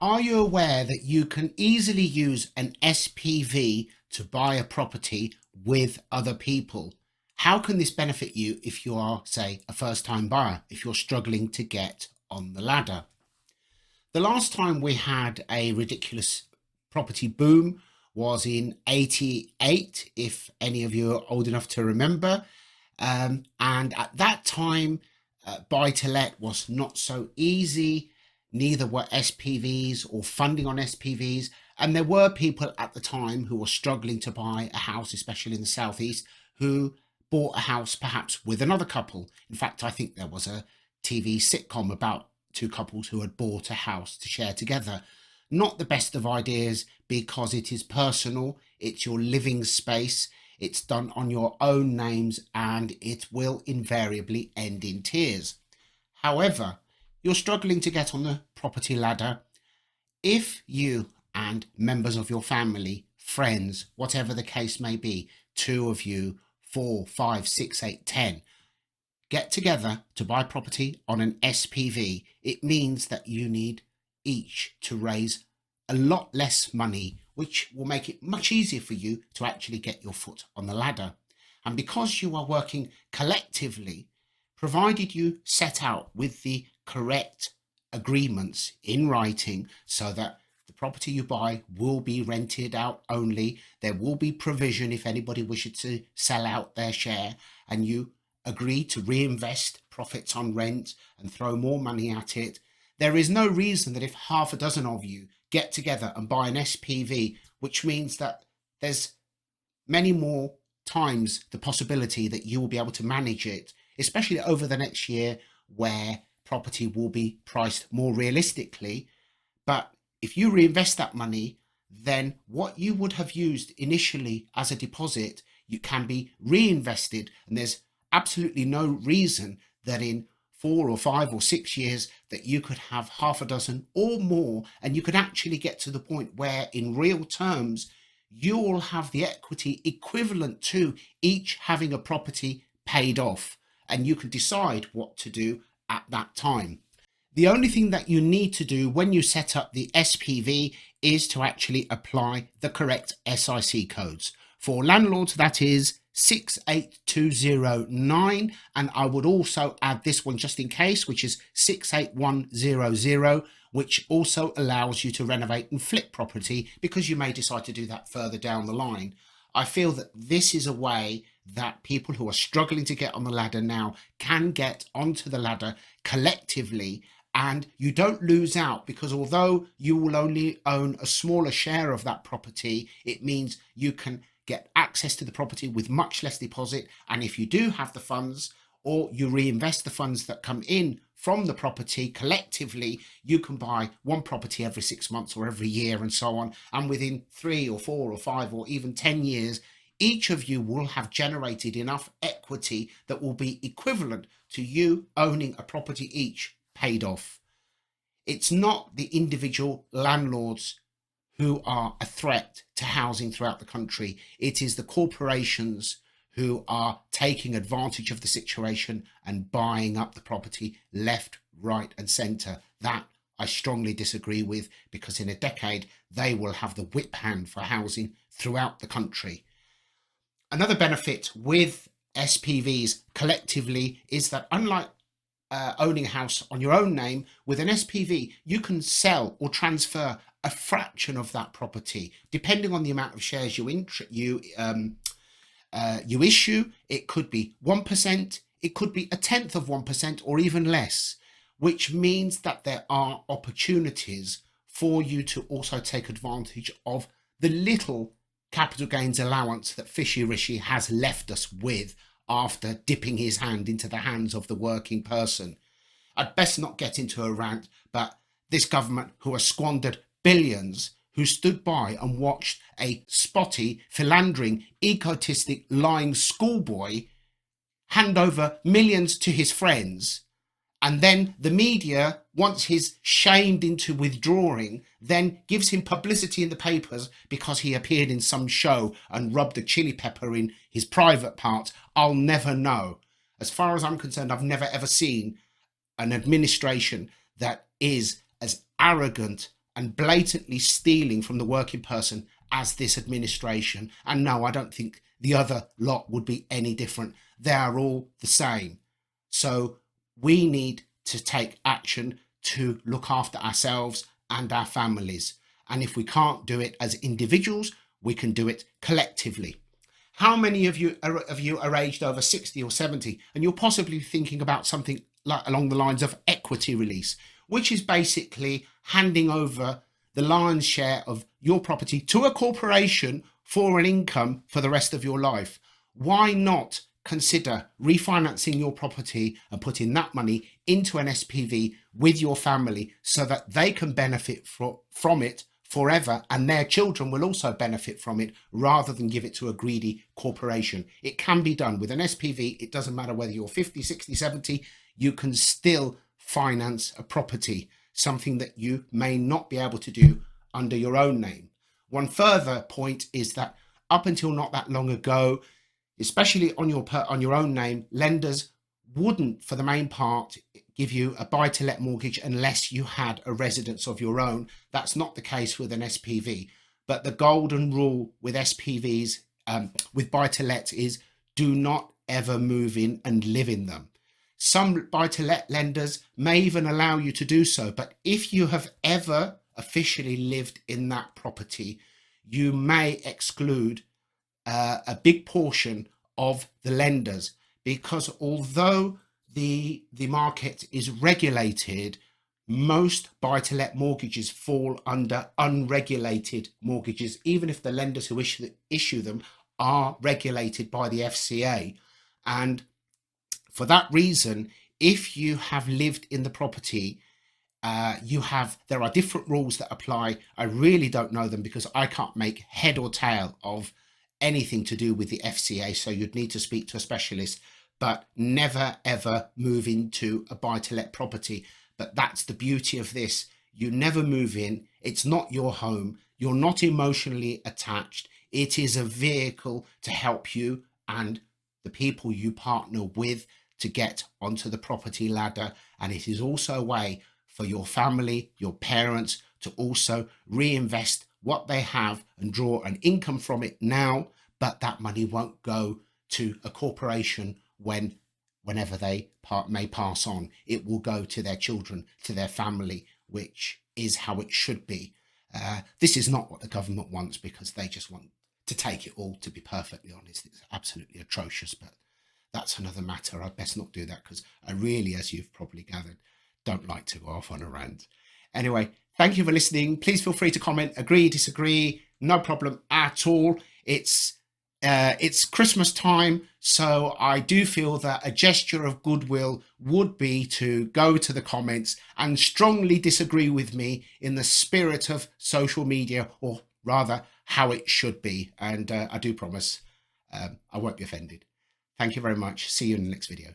Are you aware that you can easily use an SPV to buy a property with other people? How can this benefit you if you are, say, a first-time buyer, if you're struggling to get on the ladder? The last time we had a ridiculous property boom was in 88, if any of you are old enough to remember. And at that time, buy to let was not so easy. Neither were SPVs or funding on SPVs. And there were people at the time who were struggling to buy a house, especially in the southeast, who bought a house perhaps with another couple. In fact, I think there was a TV sitcom about two couples who had bought a house to share together. Not the best of ideas because it is personal, it's your living space, it's done on your own names, and it will invariably end in tears. However, you're struggling to get on the property ladder. If you and members of your family, friends, whatever the case may be, two of you, 4, 5, 6, 8, 10, get together to buy property on an SPV, it means that you need each to raise a lot less money, which will make it much easier for you to actually get your foot on the ladder. And because you are working collectively, provided you set out with the correct agreements in writing so that the property you buy will be rented out only, there will be provision if anybody wishes to sell out their share, and you agree to reinvest profits on rent and throw more money at it, there is no reason that if half a dozen of you get together and buy an SPV, which means that there's many more times the possibility that you will be able to manage it, especially over the next year where property will be priced more realistically. But if you reinvest that money, then what you would have used initially as a deposit, you can be reinvested, and there's absolutely no reason that in 4 or 5 or 6 years that you could have half a dozen or more, and you could actually get to the point where in real terms you will have the equity equivalent to each having a property paid off, and you can decide what to do at that time. The only thing that you need to do when you set up the SPV is to actually apply the correct SIC codes. For landlords, that is 68209, and I would also add this one just in case, which is 68100, which also allows you to renovate and flip property because you may decide to do that further down the line. I feel that this is a way that people who are struggling to get on the ladder now can get onto the ladder collectively, and you don't lose out, because although you will only own a smaller share of that property, it means you can get access to the property with much less deposit. And if you do have the funds, or you reinvest the funds that come in from the property collectively, you can buy one property every 6 months or every year and so on. And within 3 or 4 or 5 or even 10 years, each of you will have generated enough equity that will be equivalent to you owning a property each paid off. It's not the individual landlords who are a threat to housing throughout the country. It is the corporations who are taking advantage of the situation and buying up the property left, right, and centre. That I strongly disagree with, because in a decade they will have the whip hand for housing throughout the country. Another benefit with SPVs collectively is that, unlike owning a house on your own name, with an SPV you can sell or transfer a fraction of that property depending on the amount of shares you issue. It could be 1%, it could be 0.1% or even less, which means that there are opportunities for you to also take advantage of the little capital gains allowance that Fishy Rishi has left us with after dipping his hand into the hands of the working person. I'd best not get into a rant, but this government, who has squandered billions, who stood by and watched a spotty, philandering, egotistic, lying schoolboy hand over millions to his friends, and then the media, once he's shamed into withdrawing, then gives him publicity in the papers because he appeared in some show and rubbed a chili pepper in his private part. I'll never know. As far as I'm concerned, I've never ever seen an administration that is as arrogant and blatantly stealing from the working person as this administration. And no, I don't think the other lot would be any different. They are all the same. So we need to take action to look after ourselves and our families. And if we can't do it as individuals, we can do it collectively. How many of you are aged over 60 or 70, and you're possibly thinking about something like along the lines of equity release, which is basically handing over the lion's share of your property to a corporation for an income for the rest of your life? Why not consider refinancing your property and putting that money into an SPV with your family so that they can benefit from it forever, and their children will also benefit from it, rather than give it to a greedy corporation? It can be done with an SPV. It doesn't matter whether you're 50, 60, 70, you can still finance a property, something that you may not be able to do under your own name. One further point is that up until not that long ago, especially on your own name, lenders wouldn't, for the main part, give you a buy-to-let mortgage unless you had a residence of your own. That's not the case with an SPV. But the golden rule with SPVs, with buy-to-let, is do not ever move in and live in them. Some buy-to-let lenders may even allow you to do so, but if you have ever officially lived in that property, you may exclude a big portion of the lenders, because although the market is regulated, most buy-to-let mortgages fall under unregulated mortgages, even if the lenders who issue them are regulated by the FCA. And for that reason, if you have lived in the property, there are different rules that apply. I really don't know them because I can't make head or tail of anything to do with the FCA, so you'd need to speak to a specialist. But never ever move into a buy-to-let property. But that's the beauty of this. You never move in. It's not your home. You're not emotionally attached. It is a vehicle to help you and the people you partner with to get onto the property ladder. And it is also a way for your family, your parents, to also reinvest what they have and draw an income from it now. But that money won't go to a corporation whenever they may pass on. It will go to their children, to their family, which is how it should be. This is not what the government wants, because they just want to take it all, to be perfectly honest. It's absolutely atrocious, but that's another matter. I'd best not do that, because I really, as you've probably gathered, don't like to go off on a rant. Anyway, thank you for listening. Please feel free to comment, agree, disagree, no problem at all. It's Christmas time, so I do feel that a gesture of goodwill would be to go to the comments and strongly disagree with me in the spirit of social media, or rather how it should be. And I do promise I won't be offended. Thank you very much. See you in the next video.